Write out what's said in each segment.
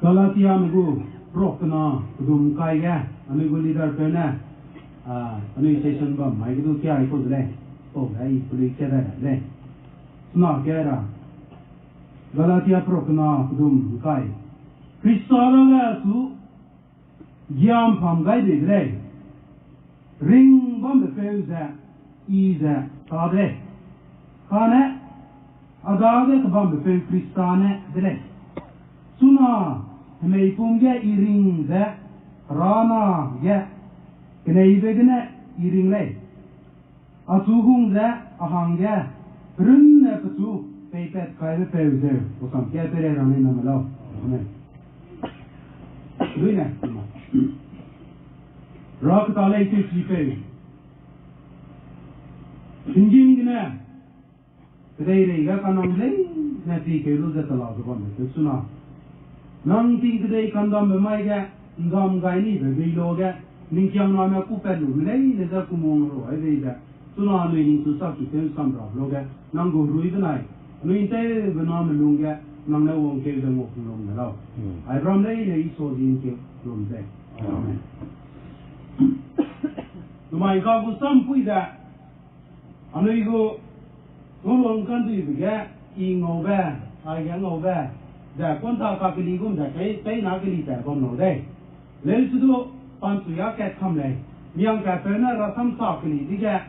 Galatia megu prokna dum kaya anu go leader pena anu session bam mai go kya ai ko le to ai puli kera le sna kera Galatia prokna dum kai Krista la su yam pham gai de le ring bam de peuza iza ta de khane adage bam de peu Kristane de le suna hmei pumge iring da rana ge knei begene iring le atuhung da ahangge runne patu peipet kai peuze osam ke pere rane namalo amen duine rock tale ti chipe injin gina dei ga kanom le na ti ke lu da tala do ban suna nang ting today kandam mai ga ngam gai ni be lo ga ning kyang na ma ku pe lu lei le za ku mong ro ai ve da tuna lu ni su sa ki ten sam ra lo ga nang go ru i nai lu in te be na me lu ga nang na wong ke de mo ku lo na lo ai ram lei le i so din ke lo de amen tu mai ka ku Sampui da anu i go ngong kan du ga i ngo ba ai ga ngo ba da konta ka kili gum da kai na kili ta bom no dai le su do pan su ya ka tham le miang ka pe na ra sam sa kili di ga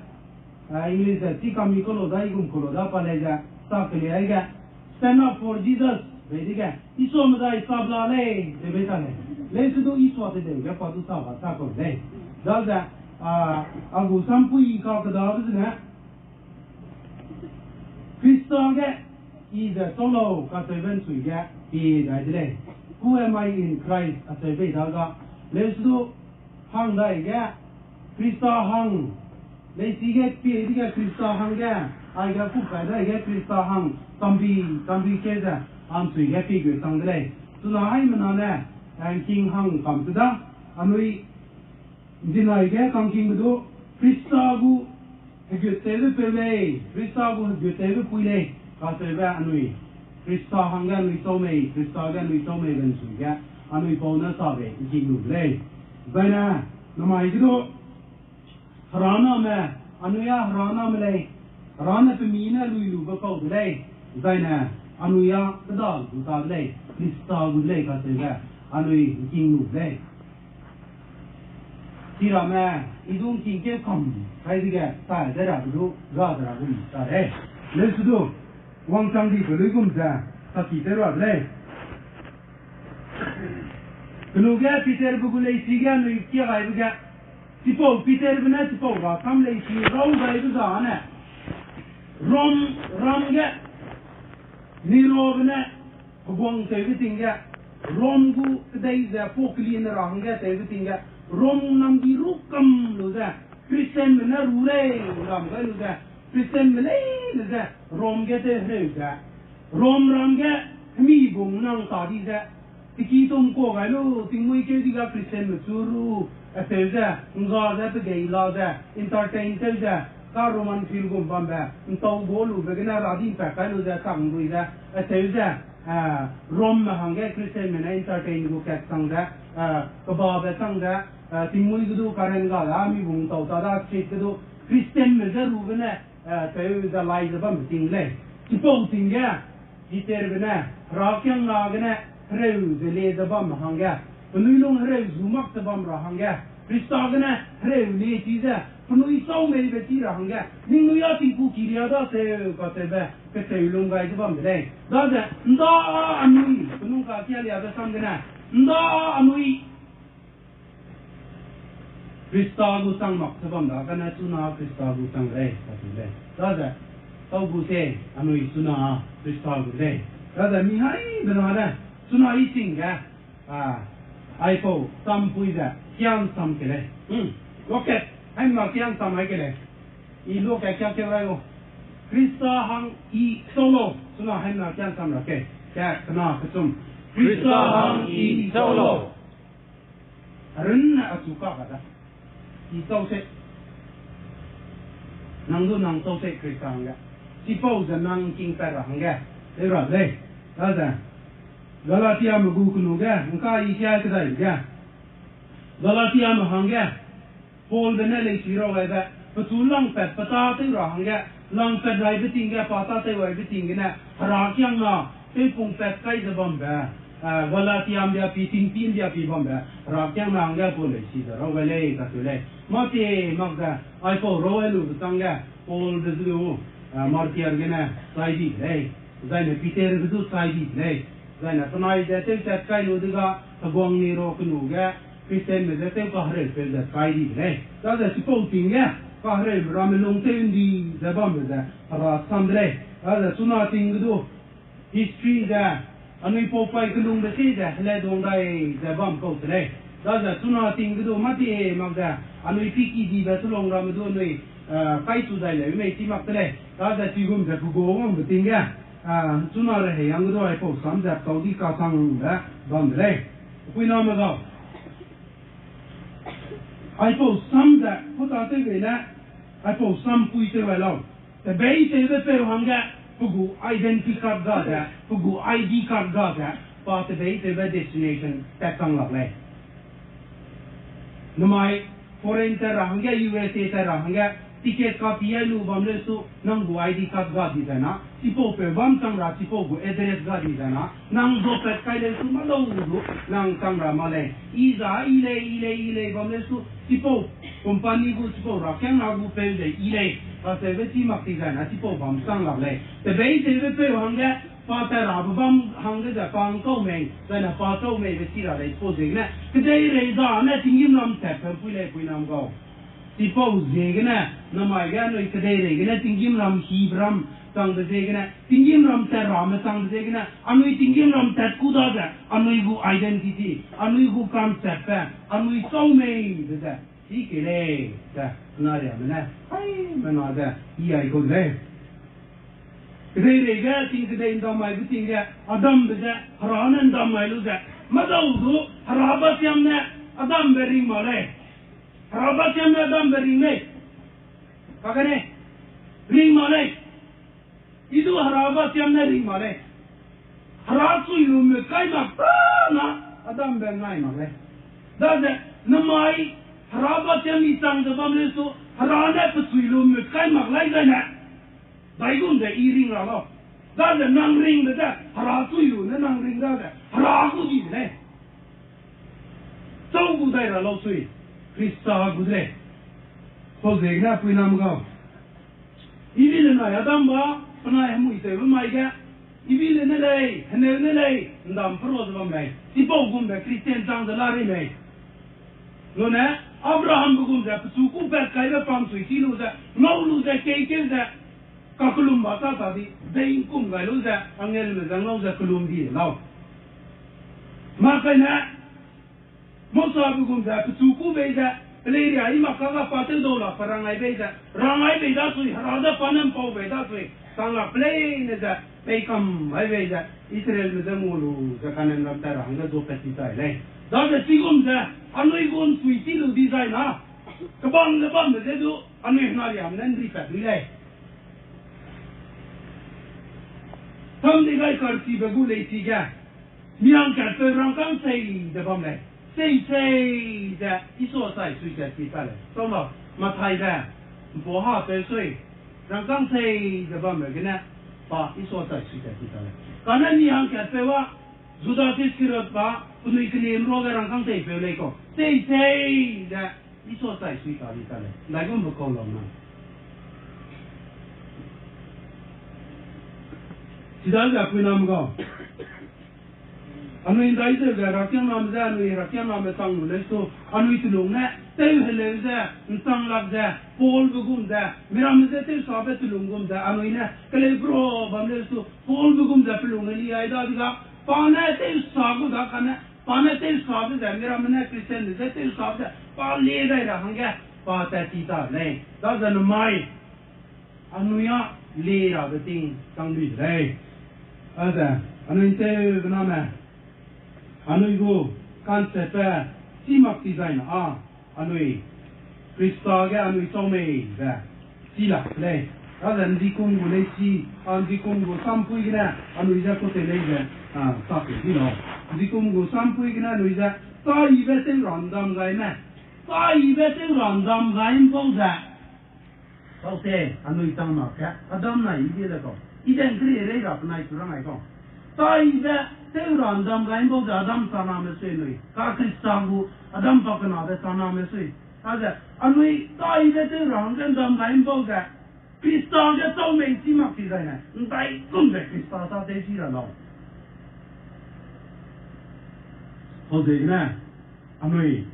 English da ti kam mi ko lo dai gum ko lo da pa le ga sa kili ai ga stand up for Jesus ve di ga iso ma dai sa bla le de be ta le su do iso te de ga pa du sa ba sa ko le da da gu Sampui ka ka da bu na Krista ga is a solo Kaseven Suya, be Dile. Who am I in Christ as a Vedaga? Let's do Hang Daiga, Krista Hang. Let's get Krista Hanga. I got Kuka, I get Krista Hang, Tambi Keza, and to get figures on the day. So now I'm an and King Hang come to that, and we deny get on King do Krista Gu, a good table Pele, Krista Gu, good table Pule. Kaseva anui Krista hanga nui tome Krista ga nui tome ben suga anui pona sabe jinu le bana namai do rana me anuya rana me le rana pe mina lui lu ba ko le bana anuya da du ta le Krista gu le kaseva anui jinu le tira me idung king ke kam kai diga ta da ra du ga da gu ta re le su do Wang Chang di beli gumza, tapi terus le. Keluarga Peter bugulai tiga nui kia gai buka. Tipo Peter benar tipo ga, kam le si rom gai buka ana. Rom ga, ni rom benar. Buang tevi tingga. Rom gu kedai za pokli na rahanga tevi tingga. Rom nam di rukam lu za. Kristen benar rule ram gai lu za. Kristen benar za. Rom get a heuga. Rom ramga, me bung nang tadi that. Tikitum Kogalo, Timuika Christian Matsuru, a Peza, Ngaza, the gay laza, entertain Telza, Karoman Filgum Bamba, and Togolu, Begana Radi Pakano, the Sanguida, a Telza, Rom Hanga Christian and entertain Lukat Sanga, Pebam Sanga, Timuidu Karanga, Ami Bung Tautada, Chekado, Christian Mezeruvena. The lies of them thing lay. Supposing ya, he tervena, Rakan Nagana, Rose, the lay the bum hanga, when we long rose who mocked the bum rahanga, Christagana, Rose, Letiza, when we saw many Betira hanga, Ninguyati Puki, the other say, got a bear, Lunga the bum today. Does it? Nda Anui, Nunca Kialia the Sangana, Nda Anui. Krista gu sang mak sabam da kana suna Krista gu sang re le da tau gu se anui suna Krista gu le da mi hai bana da suna I sing ga ai po Sampui da kyang sam ke le okay hai ma kyang sam ai ke le I lo ka kya ke ra go Krista hang I solo suna hai na kyang sam ra ke kya kana kusum Krista hang I solo ren asuka ka da I tau se nang du nang tau se Krista hanga si pau za nang king pera hanga le ra le da da Galatia Magukunuga, Nkai Yakada, Galatia Mahanga, Paul the Nelly Shiro like that, but too long fat, Patati Rahanga, long fat riveting, Patate riveting in a Harakianga, Pipung fat Kaiser Bomba, Galatia Piting Pindia Pibomba, Rakianga Policy, the Rovele, Catule, Mati Magda, I call Roelu, Tanga, Paul the Zoo, Marti Argena, Side, hey, then Peter the Zoo Side, hey. Then tonight that is that kind of the Gong Nero Kunuga, Christian with the Kahre, that Kaidi, eh? That's a supporting, yeah. Kahre, Ramelung Tendi, the bomber there, about Sunday, that's nothing to do. History there, and we pop by Kulung the sea that led on the bomb coat today. That's nothing to do, Mati Magda, and we picky the Batulong Ramadun, fight to the we may team up today. That's that you that go on the thing, yeah. Sooner or young do I post some that Saudi Kasang Bangre. We know about I post some that put out in that I post some Puite alone. The base is the Perhanga, Pugu identity card got that, Pugu ID card got that, but the base is a destination that's unlovely. No, my foreign Terrahanga, USA Terrahanga. Ticket copy yellow bombesu, Nangu ID card gadizana, Sipo Pebam Tangra, Sipo, address gadizana, Nang Zopet Kailen Sumalo, Nang Tangra Male, Isa, Ile, bombesu, Sipo, Company Good Sipo, Rakanagu Pelde, Ile, as a Veti Matizana, Sipo Bam Sangale. The base is the Perhanga, Pater Abam Hanga, the Panko May, then a Pato May, the Sira, they posing that. Today, Reza, letting him on tap and Pule go. Suppose Zegana, no my gano is today, Tingim Ram Hebram, Sang the Zegana, Tingim Ram Terram, Sang the Zegana, and we Tingim Ram Tatkuda, and we go identity, and we go concept, and we so made that. He can that Nadia, Manada, here I go there. Today they get things today in my everything there, Adam the Haran and Dam my loser, Madau, Harabatiam, Adam very Malay. Rabatyam Adam ring me. Pagane ring male. Idu Harabatyam ring male. Harasu you Kaima Adam ben male. That's it. Namai Harabatyam is sang the Bamleso, Harana Puilum Kaima like that. Baigun the earing a lot. That's the non ring the Harasu you, the non ring that. Harasu is there. So good I love to it. Krista Gudre. So they have we now go. Even in my Adamba, when I am with my gap, even in the lay, and then the lay, and I'm frozen on me. Sipogum, the Christian sounds the Larry May. No, Abraham Bugum, the Suku Kaira Pam, so he knows that no lose the cake is that Kakulumba Tata, they come by loser, and then the Columbi. Now, Makana. Mosa Bugum, the Suku Beda, Lady Imaka Patadola, Parangai Beda, Rangai Beda, Rada Panam Po Beda, Sanga plain as a Pecam, I Beda, Israel with the Mulu, the Canon of Terra, and the Zopetita. That's the Sigum there, and we go to Switzerland designer. Kabang the bomb, they do, and we have then reset, relay. Something I can't see the good lady. Mianka, Rankan say the bomb. Say that it's all sides we get people. So, Matai there, Boha, say, Rankan say the bomber, but it's all sides we get people. Kanani Anka Sewa, Zudatis Kirapa, Punikini, Roger Rankan say, Peleko. Say that it's all sides we get people. Like on the column. Sidaga Punam go. Anu indai tu rakyat nam dah, anu rakyat nam betang lesu, anu itu lungna, teu hele dah, entang lak dah, pol begum dah, miram dah teu sahabat lungum dah, anu ina kelebro bam lesu, pol begum dah pelung ni ada juga, panai teu sahabat dah kana, panai teu sahabat dah, miram ina Kristen dah teu sahabat dah, pan le dah dah hangga, patah cita le, dah anu mai, anu ya le dah beting tang bi le, ada, anu itu benama. Anu itu konsep simak design anu Krista ke anu Zeme dah silap le ada ndi kong bu le chi ndi kong bu sampui gina anu ja ko te le ga sa ke di no ndi kong bu sampui gina anu ja ta i be te random gai na ta i be te random gai po da sao te anu tang ma ka adam na i de la ko i den kri re ga na i turang ai ko ta i be te random gai po da adam sa na me se noi ka Krista bu adam pa kana be sa na me se ada anu ta i be te random gai po da Krista cái châu mình chỉ mặc gì đây này, tay cũng để Krista ta đây chỉ là đâu, hồi đấy nè, anh ơi,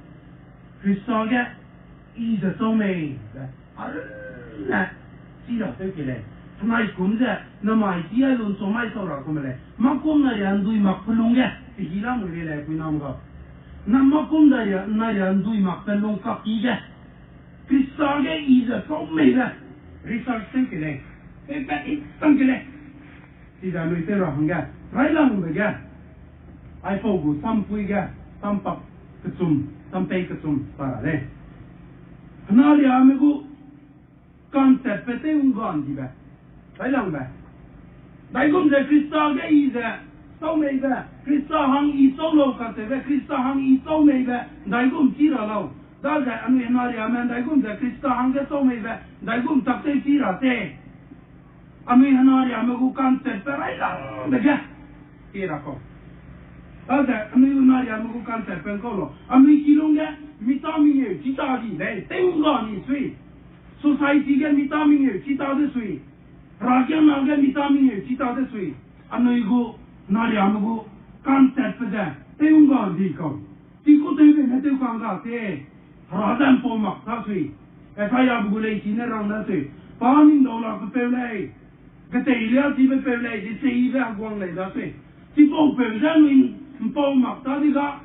Krista cái ý là châu mình, nè, chỉ là thế cái này, hôm nay cũng thế, năm mai chỉ là luôn số mai sau đó cũng vậy, mà cũng là Ndui mặc pelung cái, thì chỉ là một cái này cũng nằm có, năm mà cũng là Ndui mặc pelung các cái, Krista cái ý là châu mình cái result tăng cái này, cái tăng cái này, thì là người ta rằng cái, phải làm được cái, ai phụ của Sampui cái, Sampap cái sum, Sampei cái sum, para đấy, nào thì anh có concept về cái unggan gì vậy, phải làm vậy, đại cũng là Krista cái ý là sau này vậy, Krista hang ý sau lâu cái thế vậy, Krista hang ý sau này vậy, đại cũng chỉ là lâu. đó là anh em nói là mình đại cũng là Krista hàng cái số mấy vậy đại cũng tập thể chỉ là thế anh em nói là mình cũng can thiệp phải làm được chưa kia là không đó là anh em nói là mình cũng can thiệp bên câu lo anh em chỉ luôn cái vitamin nhiều chỉ ta gì đấy tiếng gọi gì suy society cái vitamin nhiều chỉ ta đấy suy ra cái vitamin nhiều chỉ ta đấy suy anh em cũng nói là mình cũng can thiệp với cái tiếng gọi gì không thì có thể về cái quan cả thế Radan pomak tasui, saya boleh cina orang tasui. Paling dolar kepelai, ketelia si kepelai, di sini aguang lagi tasui. Si pau pelai ni pomak tadi ka,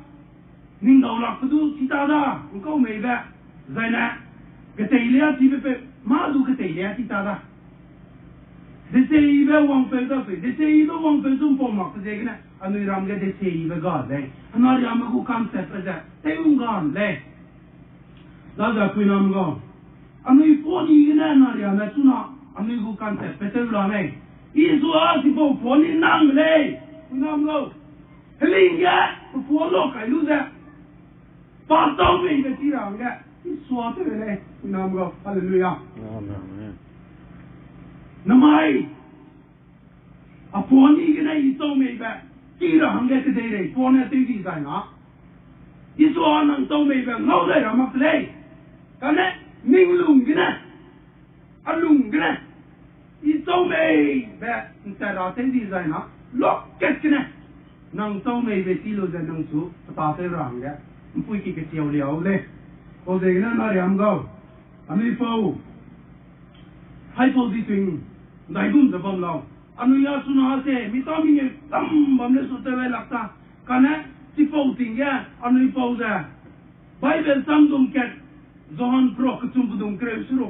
ni dolar ketu kita dah, engkau mega, zina. Ketelia si kepelai, madu ketelia kita dah. Di sini uang pelai tasui, di sini uang pelai tu pomak tu je kena. Anu ram ke di sini begal leh. Anu ram aku konsep saja, tenggan leh. đó là quy nam go anh ấy phone gì cái này là là chúng nó anh ấy cũng can thiệp phải theo này ý số thì bộ phone đi năng đây quy nam go cái linh cái phone lo cái lúc ra bắt đầu mình cái gì làm cái ý số thế này quy nam go hallelujah năm mai phone gì cái này ý số mình cái chỉ là hàng cái thế này phone này tiêu gì vậy nó ý số năng số mình cái ngầu đây là mặc đây cái này mình lùng cái này anh lùng cái này ý sâu mày về tại đó thế gì rồi nó lót cái này năng sâu mày về xí lô ra năng số ta sẽ rằng đấy pui cái chiều liều lên có gì nữa nói làm đâu anh ấy phô hay phô gì tình đại cũng được bom lòng anh ấy nói nó thế mi tao mình tâm bom lên số tây lạc ta cái này chỉ phô tình cái anh ấy phô ra Bible sam dum ket Zohan pro kutum budum kreu suru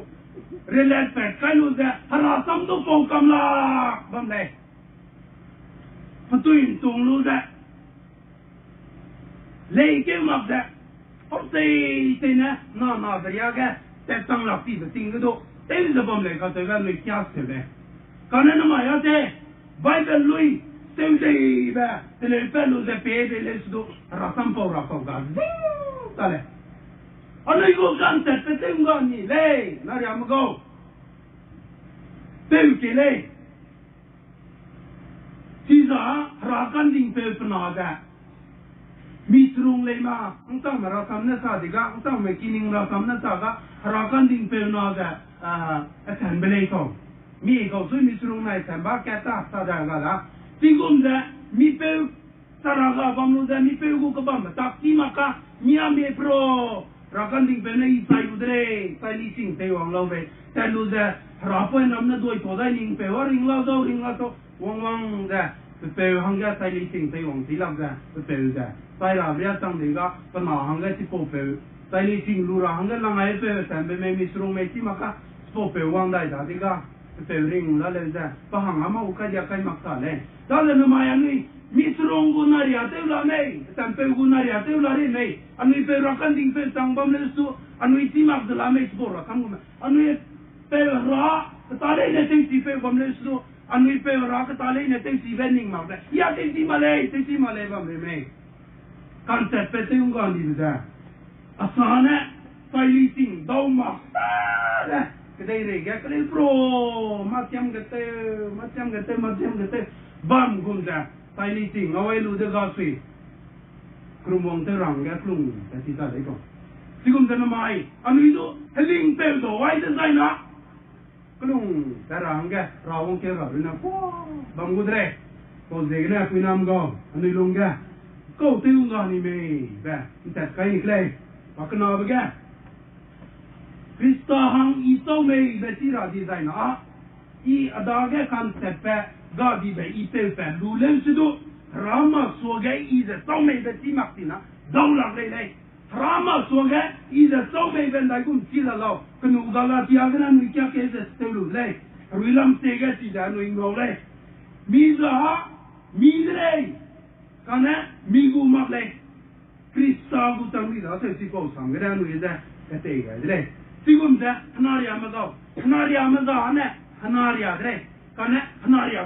relat pet kalu da hara sam do pong kamla bam le patuin tung lu da le ke mak da optei tena na bria ga te tang la pi de ting do ten de bam le ka te ga le kya se le kana na ma ya te Bible lui te de ba te le pelu de pe de le do hara sam po ra ko ga tale anh ấy cũng can thiệp với tiếng gọi gì đây, nó đi ăn go, tiêu cái này, thì ra ra căn đình tiêu phân nào cả, mít rung lấy mà, ông ta mà ra thăm nó sao thì cả, ông ta mà kinh ra thăm nó sao cả, ra căn đình tiêu nào cả, thành bên này không, mi câu suy mít rung này thành ba cái ta sao ra cả đó, thì cũng thế, mi tiêu, ta ra cả bám luôn thế, mi tiêu cũng có bám, ta chỉ mà cả, mi ami pro rakan ding pe nei sai udre sai li sing te wang lo ve ta lu da rapo nam na doi po dai ning pe wa ring la to wang da pe hang ga sai li sing te wang ti lam da pe da sai la ria tang de ga pa na hang ga ti po pe sai li sing lu ra hang ga lang ai pe san be me mi srung me ti ma ka po pe wang dai da ti ga pe ring la le da pa hang ma u ka ja kai mak ta le da le ma ya ni Misrong gunari ate ula nei, tampe gunari ate ula re nei. Anu pe rakan ding pe tangbam le su, anu iti mak de la mei spora kamu. Anu pe ra ta lấy này tiếng gì phải bấm lên số anh ấy phải ra cái ta lấy này tiếng gì về ninh mà đấy ya tiếng gì mà lấy bấm lên mày concept phải tiếng con đi ra asal nè phải lý tính đâu mà đấy cái đây này cái này pro macam kete bam gum ra phải lý tính ngồi lưu được cái gì krum wong te rang cái krum cái gì ta đấy con si gum tên mai anh ấy đó heling pel đó why design á krum te rang cái rawong cái rồi na bam gum đấy có gì cái này quy nam go anh ấy luôn cái câu tiêu ngon đi mày về cái cái này cái và cái nào vậy Krista hang iso mày về chỉ là design á i ada cái concept về gadi về i pel về lu lên sự đó Rama suage is a so mày về chỉ mặc gì na đâu làm đây đây Rama suage is a so mày về đại cũng chỉ là lâu cái nụ gala tia cái này kia cái sẽ tiêu lu đây rồi làm thế cái gì đó nuôi ngầu đây mi đây cái này mi gu mặc đây Krista gu tăng đi đó sẽ chỉ có sang cái đó nuôi ra cái thế cái đây chỉ cũng thế hanaria mà đó này hanaria đây cái này hanaria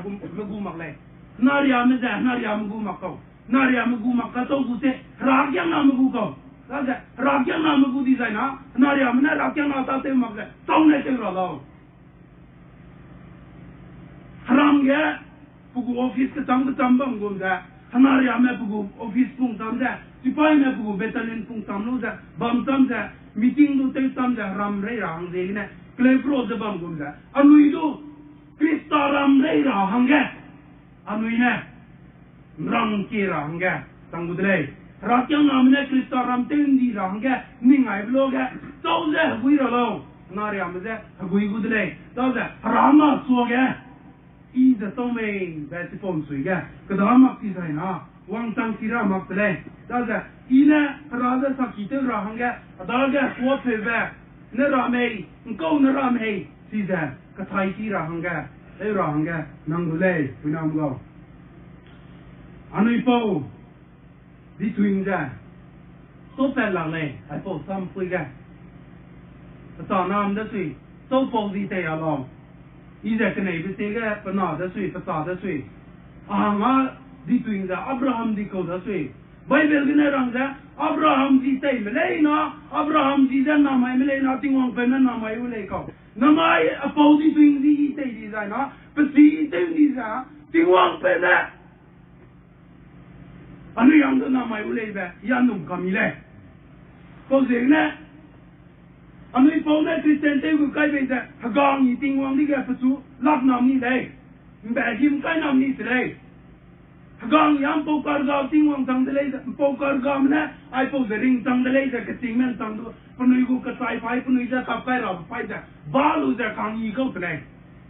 gu mặc đây Naria me za naria mu makau naria mu makau to gute rakyang na mu kau saja rakyang na mu di na naria me na rakyang na ta te mak le tong ne te ro lo haram ge pugu office ke tam bang gom da naria me pugu office pung tam da sipai me pugu battalion pung tam lo da bam tam da meeting lo te tam da ram re rang de ne klei pro de bam gom da anui do Krista ram re ra hange Anui ne rang kira hanga tangudle rakyang namne Krista ram tendi ranga ningai bloga tauze gui ralo nari amze gui gudle tauze rama soge i the tome that pom suiga kadama ki saina wang tang kira makle tauze ina raza sakite rahanga adaga ko pebe ne rame ko ne rame siza kathai kira hanga ei rahanga nangule pinam go anui po di twin ja so pe lang le ai po Sampui ga ta nam da sui so po di te ya lo i ja kene bi te ga pa na da sui pa ta da sui nga di twin ja Abraham di ko da sui Bible gine rang ja Abraham di te mele na Abraham di da na mai mele na ting wang pe na mai u le ko na mai a po di twin di te di ja na pa si te di ja ting wang pe na anu yang tu nama ulai be, yang nung kami le. Kau sehingga anu ipo ne Kristen tu ku kai be je, hagang ni ting wang ni ke pesu lak nam ni le, be jim kai nam ni le. Hagang yang pokar gam ting wang tang le, pokar gam ne, ai po ring tang le je ke ting men tang tu, penui ku ketai pai penui je tap kai rap pai je, balu je kang i kau le.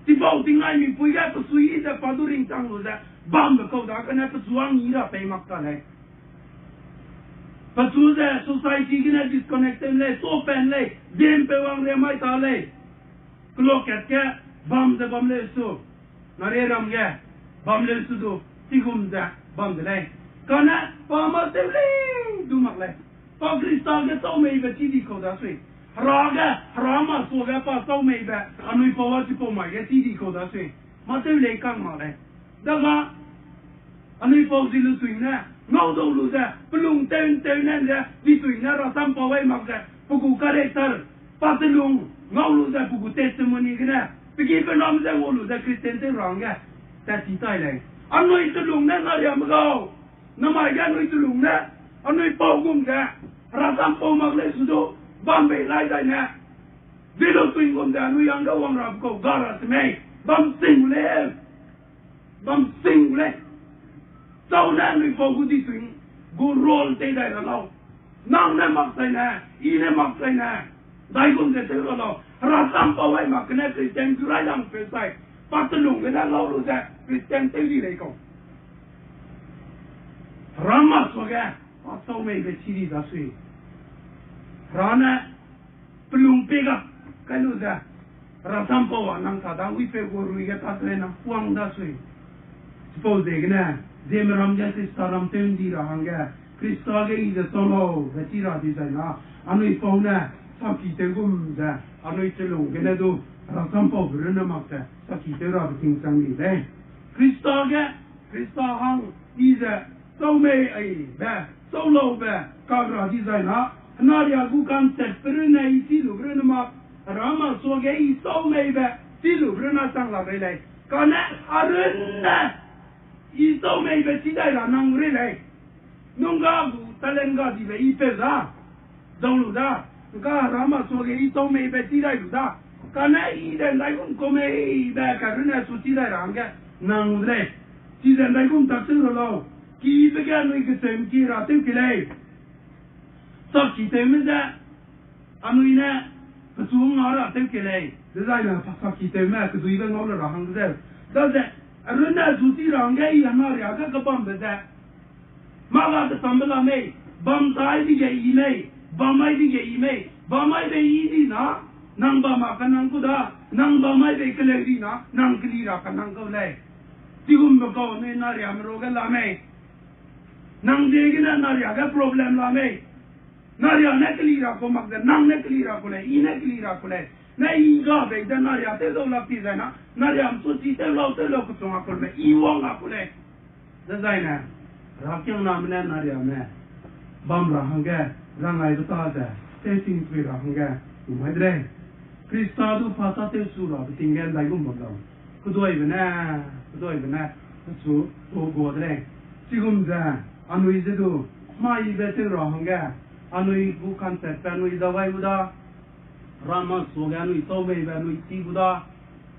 Tiba ting ai mi pui ke pesu i je padu ring tang lu je. Bam kau dah kena pesuang ni dah pay makta le. Pesu je society kena disconnected le, so pen le, game pe wang le mai ta le. Kalau ket bam le so, nare ram ge, bam le so do, tigum je bam le. Karena pama te le, du mak le. Pa Krista ke tau mei be ti kau dah sui. Raga, rama so ge pa tau mei be, anui pa wa ti po mai ge ti kau dah sui. Ma te le kang ma le. Daga anui po zilu tuing na ngau do lu da pelung ten nan da di tuing na ra sam pa wai mak da pugu karakter patlung ngau lu da pugu testimony gna pigi pe nam da lu da Kristen te rang ga ta ti tai le anui tulung na na ya ma go na mai ga anui tulung na anui po gum da ra sam po mak le su do bam be lai dai na zilu tuing gum da anui yang ga wang ra ko gara te me bam sing le bam sing le sau này người phụ cứ đi swing gu roll tới đây là lâu nang này mặc đây nè y này mặc đây nè đây cũng sẽ tới là lâu ra sam bảo vệ mặc cái này Christian cứ lại làm phải sai bắt lùng cái này lâu rồi ra Christian tới đi đây không Rama số cái bắt sau mấy cái chi đi ra suy Rana pelung pega cái lúc ra ra sam bảo vệ nang thà đang uy phê gu ruồi cái thà tới nang quăng ra suy suppose cái này Zeme ram jasi staram tendi rahanga Krista ge is a solo vetira di na anui fauna sampi tegum da anui telung gene do Sampui berena maksa sakit era beting sangli deh. Krista hang iza Zeme ba solo ba kagra design ha naria gu concept berena isi lu berena mak rama soge i Zeme ba silu berena sang la relai kana arunna i Zeme ba sidai la nang relai nunga gu talenga di be i peza donglu da ka rama soge i Zeme ba sidai lu da kana i den dai gun come ba karuna su sidai ranga nang re sidai dai gun takse lo ki began noi getem ki ratem kilai sab ki temda anuina petung ara tem kilai designer sab ki temma ke duiba ngol ra hang de da aruna zuti ranga I anar ya ka bam beda mala de tambala me bam tai di ge ime bamai di ge ime bamai de idi na nang ba ma kanang kuda nang bamai de kilai di na nang klira kanang ko lai tigum ko ne na ya mro ga la me nang degina naria ga problem la me naria ne klira ko mag nang ne klira ko le ine klira ko le ne inga be da naria te do la ti na naria am so ti te lo ko tonga ko me I wonga ko le da zaina ra kyang na me naria me bam ra hanga rangai ta da te ting twi ra hanga u mai dre Krista du phasa te su ra tingal dai gum bam ku doi bena su to go dre sigum da anui zedu mai bete rohanga anui bu concept anui dawai buda rama soga anui Zeme ba anui ti buda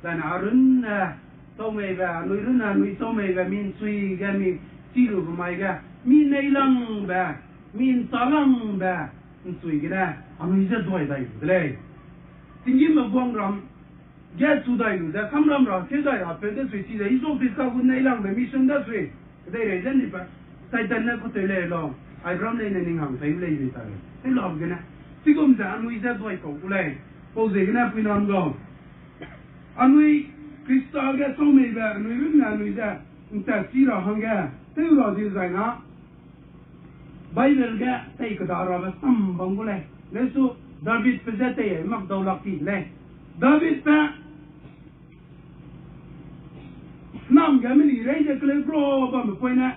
dan arun Zeme ba anui Zeme ba min sui ga mi tiru mai ga min neilang ba min salang ba sui ga anui ze doi dai le tingi ma buang ram ga su dai da kamram ra ke dai ra pe de sui ti de iso piska gu neilang ba mi sun da sui dai re zen ni pa sai dan na ko tele lo ai ram nei nei ngam sai le ni ta sai lo gena sigum da anui za doi ko ulai ko ze gena pinam go anui Krista ga Zeme ba anui da inta sira hanga sai lo di zai na Bible ga sai ka da ra sam bangule lesu David pezete mak daulati le David pa nam ga mili reide kle pro ba me poina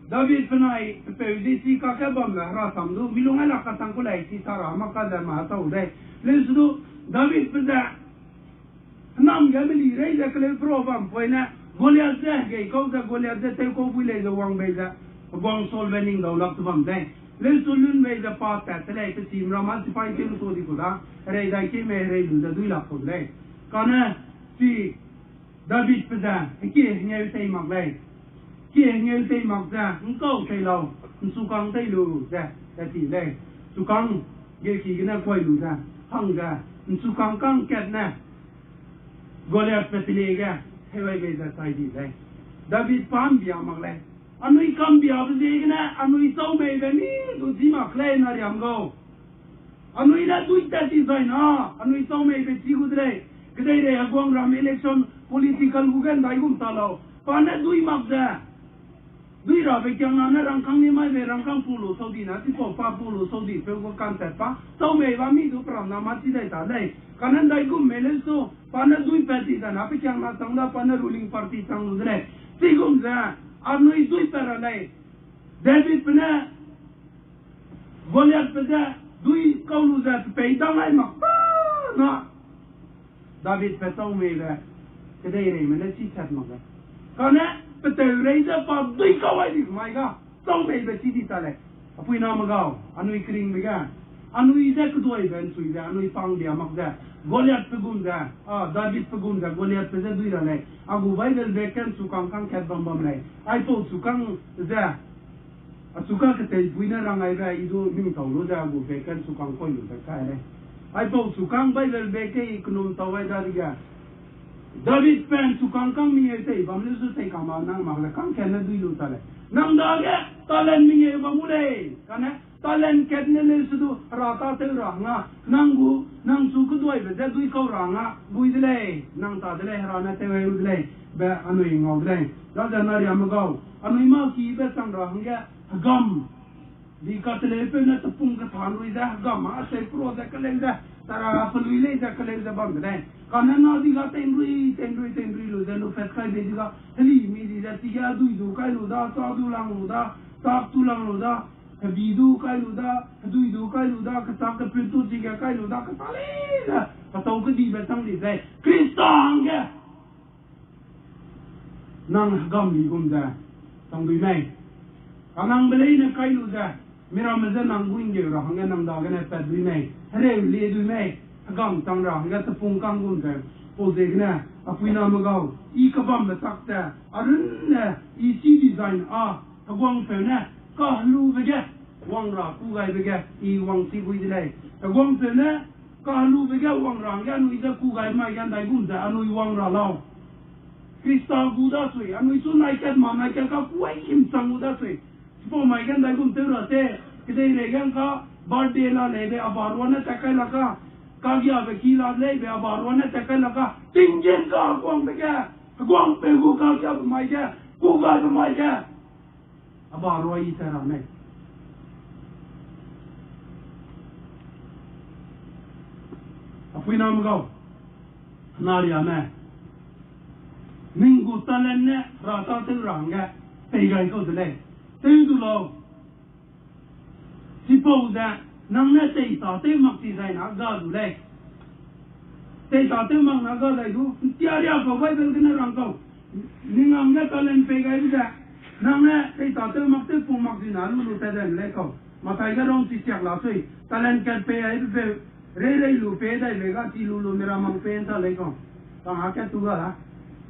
David penai PYFZP ka bam la ra samdu milunga la ka tang ko lai ti tara ma ka da ma ta u dai lesu David peda nam ga mili reide kle pro bam poina Goliath ge ko da Goliath te ko bule ga wang be da wang sol bening da lak tu bam dai lesu lun be da pa ta tele te sim ra ma ti pai te lu to di ko da re dai ke me re lu da du la ko dai kana si David peda ke ngai te mak dai kia nghe tây mặc ra không câu tây lâu su căng tây lù ra thì đây su căng ghê kỳ cái này quay lù ra hăng ra su căng kẹt nè Goliath phải lấy ra hay vậy bây giờ sai đi đây David pam bia mặc lên anh ấy cam bia bây giờ cái này anh ấy Zeme về mi tụi gì mặc lên là điểm go anh ấy đã đuổi ta đi rồi nó anh ấy Zeme về chi cái đây đây quang ram election political bukan đại cũng ta lâu pan đã đuổi mặc ra Dui ra be kyang na rangkang ni mai be rangkang pulu saudi na ti ko pa pulu saudi pe ko kan ta pa Zeme ba mi du pram na ma ti dai ta dai kanan dai gum melen so pa na dui pe ti ta na pe kyang na tang da pa na ruling party tang lu dre ti gum za anui dui per lai David pe na Goliath pe da dui ko lu za pe ta mai ma na David pe Zeme ba ke dai re me na chi chat ma ga kana But the razor for big away, my God. Zeme be city tale. Apui na magaw. Anui kring biga. Anui de kudoi ben suida. Anui pang dia makda. Goliath pegunda. David pegunda. Goliath peze duira le. Agu Bible beken sukang kang ket bam bam le. Ai po sukang za. Suka kete buina rangai ga ido ming tau lo da agu beken sukang koi lo ta kai le. Ai po sukang Bible beke ikunum tawai da diga. David pen sukang kang mi ete bam le su te kama nang ma la kang ken du lu tale nang da ge talen mi ye ba mule kana talen ket ne le su du ra ta te ra nga nang gu nang su ku doi be du ko ra nga bui de le nang ta de le ra na te we u de le ba anui ngau de da da na ri am gau anui ma ki be sang ra hanga gam di ka te le pe na ta pung ka than ri da gam a se pro da ka le da tara pa lui le da ka le da bam de karena nanti kata Ndui lu dan lu feskai dia juga heli midi dah tiga du kai lu dah tak tulang lu dah tak tulang lu dah bidu kai lu dah du kai lu dah ketak ke pintu tiga kai lu dah ketali dah atau ke di betang di saya Krista angge nang gam di gumda tang dui mai kanang belai na kai lu dah mira mazan nang buing je rah angge nang dah kena pet dui mai hare le dui mai agam tang rah angge tepung kang gumda Pozegna, apuna magau, ikabam betakta, arunna, isi design agwang pena, kahlu bega, wang ra, kugai bega, wang si buidilai, agwang pena, kahlu bega, wang ra, anu ida kugai mai gan dai gunda, anu wang ra lao. Krista guda sui, anu isu naikat ma naikat ka kuai kim sang guda sui. Sipo mai gan dai gunda rate, kidai regan ka birthday la lebe abarwana takai laka. Kagya bekila lebe abarwana takai laka. Tingjen ka agwang bega, agwang pegu kagya bemai ka, kugai bemai ka. Abarwa itara me. Apui nam gau, naria me. Minggu talenne rata terangga, tegai kau dele, tedu lo. Sipo da, nang ne teita te makti zai na ga dule. Teita te mang na ga dai du, tiaria ko bai bel kena rang kau. Ningam ne talen pegai da, nang ne teita te makti pu makti na lu te den le kau. Matai ga rong si chak la sui, talen kat pe ai pe re lu pe dai le ga ti lu mera mang pe ta le kau. Tang ha ka tu ga la.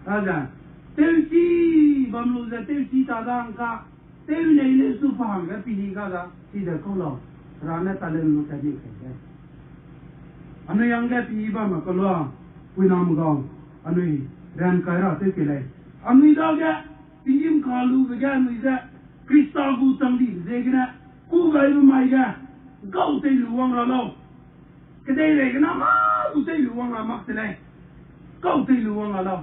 Ada, telci bamlu za telci tadang ka, tel nei le su paham ka pihi ka da, tidak kau lo, rana talen lu tadi ka. Anu yang ka pihi ba ma kalau, winam kau, anu ran kaira te kele, anu ida ka pinjim kalu bega anu ida Krista gutang di, zegna ku gai mai ka, kau te luang ralo, kedai le kena ma ku te luang ramak tele, kau te luang ralo.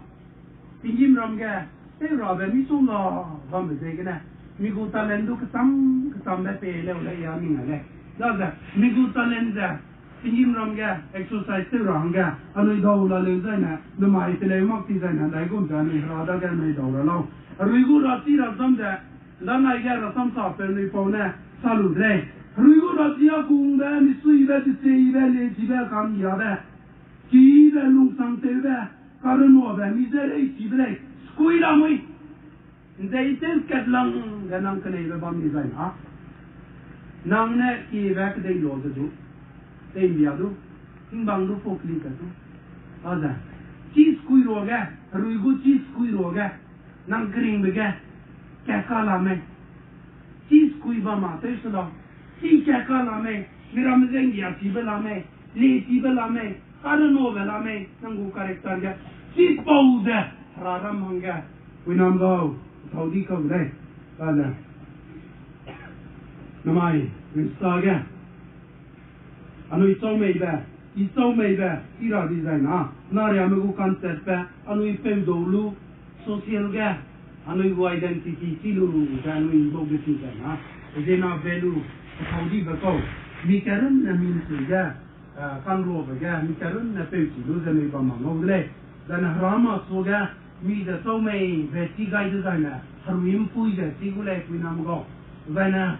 Pinjim ramga, rabe mi sunga, bambe zegna. Mi guta lendu kesam be pele oleh ya mi ngale. Daga, mi guta lenza. Pinjim ramga, exercise ramga. Anu idau la lenza na, lemai tele mak ti zana, dai gum zana rada ga mai dau la lo. Ruigu rati rasam da, dan ai ga rasam sa pe ni pona salu dre. Ruigu rati ya gungda mi sui be ti sei be le ji be kam ya be. Ki be lung sang te be. Karena apa? Misalnya isi skui lah mui. Jadi kat lang ganang kena iba bam design ah. Nang ne ki iba kedai lo tu, dia tu, timbang tu fokli tu. Ada. Cheese skui roga, ruigu cheese skui roga, nang kering bega, kekala me. Cheese skui bama, tu sudah. Si kekala me, miram zengi asi bela me, lesi bela me. Karena bela me, nanggu karakter dia. Si pauda, raram hangga, winam gau, saudi kau deh, ada. Namai, Krista ga. Anu isau meiba, ira design ah. Nari amigu konsep ba, anu ipem dulu, sosial ga, anu ibu identity silu, anu ibu design ah. Jena value, saudi bakau. Mikaran na minsu ga, kan roba ga, mikaran na peuci, lu zame ba mangau deh. Dan Rama soga mi da so mai veti gai da zana haruim pui da sigulai pui nam go zana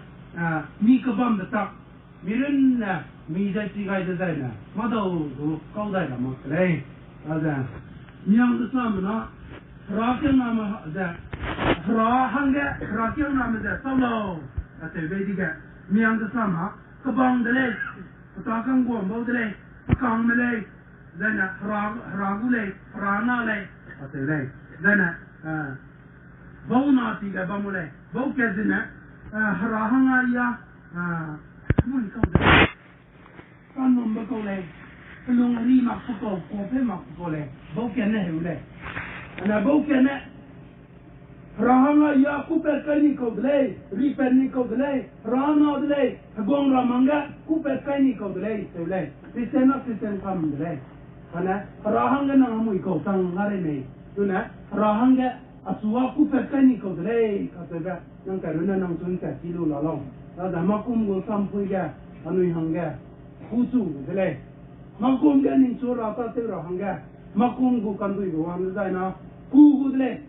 mi ka bam da tak mirin mi da gai da zana madau do kau da ma lai ada miang da sam na rakyang nama da hanga rakyang nama da solo ate vediga miang da sam ha ka bang da le patakang go mbau da le pakang me le Zana ragule rana le atele zana bau na tiga bamule bau kezina harahanga ya mun kau kan nomba kau le pelung ri mak ko pe mak ko le bau kene hule ana bau kene rahanga ya ku pe kani ko le ri pe ni ko le rana le gong ramanga ku pe kani ko le tele sisena sisen kam le Karena rahangga nang amu ikau tang ngare nei, tu na rahangga asua ku perkani kau deh kata ga nang karuna nang sun ka silu lalong, ada makum go sampui ga anu hangga kutu deh, makum ga ning sura apa tu rahangga makungu Ndui go wan dai na ku gu le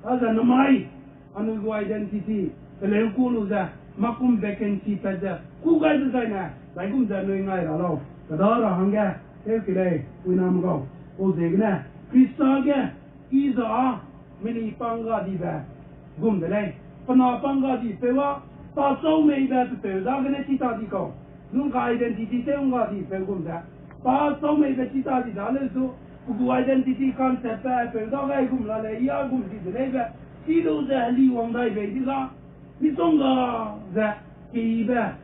aza na mai anu go identity le ku lu da makum vacancy pa da ku ga dai na dai kum da noi ngai ra lo ka da ra hang ga e ki le u nam go o de na Krista ga iza mini panga di ba gum de le pana panga di pe wa ta so me da pe da ga ne ti ta di ko nu ga identity te un ga di pe gum da pa so me da ti ta di da le so ku identity concept pe da ga gum la le ya gum di de le ba ti do da li wang dai be di ga ni song ga da ki ba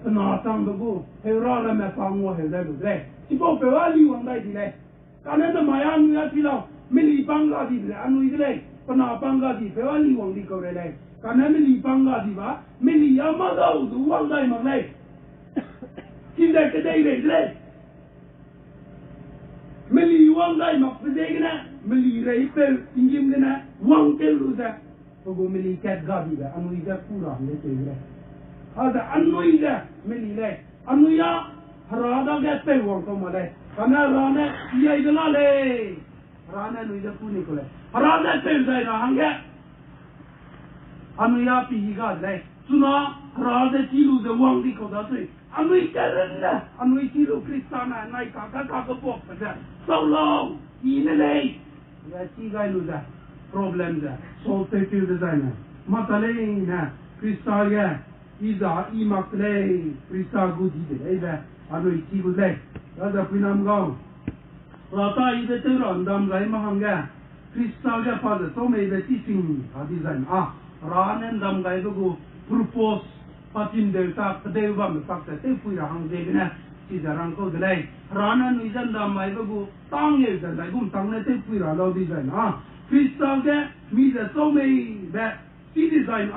pana tang do he ra la me pa ngo he da lu le ti po pe wa li wang dai di le ka ne da ma ya nu ya ti lo mili panga di le anu di le pana panga di pe wa li wang di ko le ka ne mili panga di ba mili ya ma da du wang dai ma le tin da ke dai le mili wang dai ma pe de na mili rei pe ingim na wang ke lu da ko mili kat ga di ba anu ida pura le te le ada anu ida mili le anu ya harada ga pe wang ko ma le kana rana ya ida la le rana nu ida puni ko le harada pe dai na hanga anu ya pi ga le suna harada ti lu de wang di ko da sai anu ida na anu ti lu Krista na nai ka ko pok pa da so long ni le ya ti ga lu da problem da so te ti de dai na matale na Krista ya iza I makle Krista gu di de da anu ti gu le da pinam ga rata ida te ran dam gai ma hanga Krista ga pa da so me be ti sing ha di zan ranen dam gai gu propose patin de ta de ba me pak te pui ra hang de na ti da rang ko de le ranen ni zan dam mai gu tang ye zan dai gum tang ne te pui ra lo di zan Krista ga mi da so me be ti di zan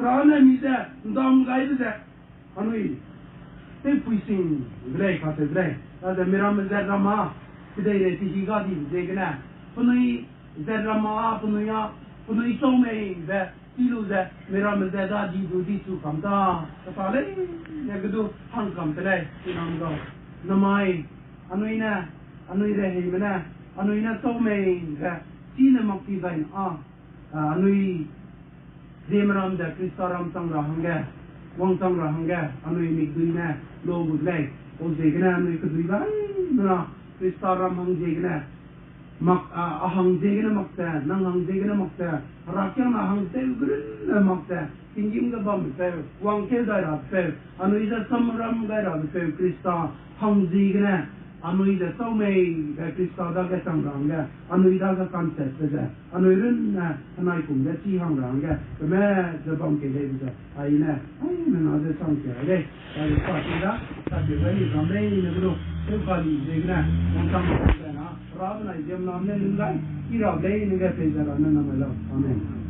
ranen mi da dam gai de anui te pui sing le ka te le da miram za rama today re ti ga di de na punui za rama punuya punui so me da ti lu da miram za da di du di tu kam ta ta le ne gudu hang kam te le ti nam go namai anui re he mena anui na so me da ti na mak ti zain anui Zeme da Krista ram tang ra hanga wang tang ra hanga anui mi du na lo gu le o de na anui ku du ba na Krista ram hang de na mak ahang de na makta nang hang de na makta rakya na hang de grin na makta tingim ga bam pe wang ke da ra pe anui da samram ga ra pe Krista hang de na anui da so me da Krista da ga tang rang ga anui da ga concept da anui rin na anai kum da chi hang rang ga me da bam ke le da ai na na da sang ke le da ka ti da ta de ga ni gam le ne bro te ka li de na wang tang ra na ra na jem na ne ngai ki ra le ne ga pe da na na ma la amen